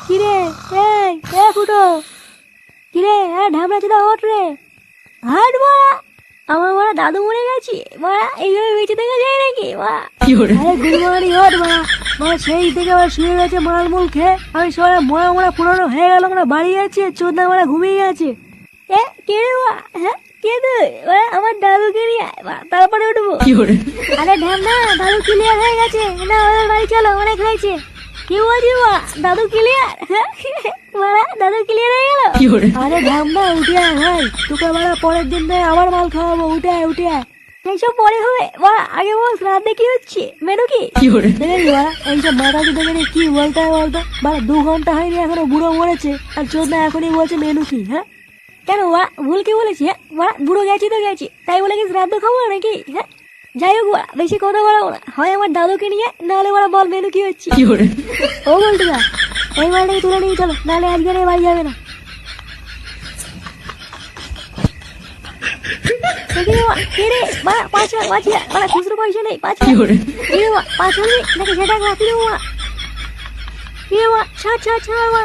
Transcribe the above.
কিরে ফুটো, কিরে ঢামড়া চোদা ওঠ রে, হাট মারা। আমার মারা দাদু মরে গেছে মারা, এইভাবে বেঁচে থেকে যায় নাকি মারা? আরে গুলমারি ওঠ মারা, মারা সেই থেকে আবার শুয়ে গেছে মালমূল খেয়ে। আমি সবাই মরা মরা পুরনো হয়ে গেল, আমরা বাড়ি যাচ্ছি, চোদনা মারা ঘুমিয়ে গেছে। কে রে মা? হ্যাঁ কে তুই? আমার দাদুকে নিয়ে তারপরে উঠবো। আরে ঢ্যামনা, দাদু ক্লিয়ার হয়ে গেছে না, আমাদের বাড়ি চলো, অনেক হয়েছে। কি বলছি মা, দাদু ক্লিয়ার? মারা দাদু ক্লিয়ার হয়ে গেল? আরে ঢ্যামনা উঠে আয় ভাই, তোকে মারা পরের দিন থেকে আবার মাল খাওয়াবো, উঠে আয় উঠে আয়। এইসব পরে হবে মা, আগে বল রাতে কি হচ্ছে, মেনু কি? এইসব মাথা দেখে নিয়ে কি বলতে হয় বলতো? মানে 2 ঘন্টা হয়নি এখনো বুড়ো মরেছে, আর চোদনা এখনই বলছে মেনু কি? হ্যাঁ কেন মা, ভুল কি বলেছি? হ্যাঁ মা, বুড়ো গেছি তো গেছি, তাই বলে কি শ্রাদ্ধ খাবো নাকি? হ্যাঁ যাই হোক, বেশি কথা বলাবো না, হয় আমার দাদুকে নিয়ে, নাহলে ওরা বল মেনু কি হচ্ছে। ও বলতে না, এই মালটাকে তুলে নিয়ে চলো, নাহলে আজকের বাড়ি যাবে না। খুচরো পয়সা নেই, 5 হলে নাকি সেটা রাখি দেবো মা। ছাড় ছাড় ছাড় মা।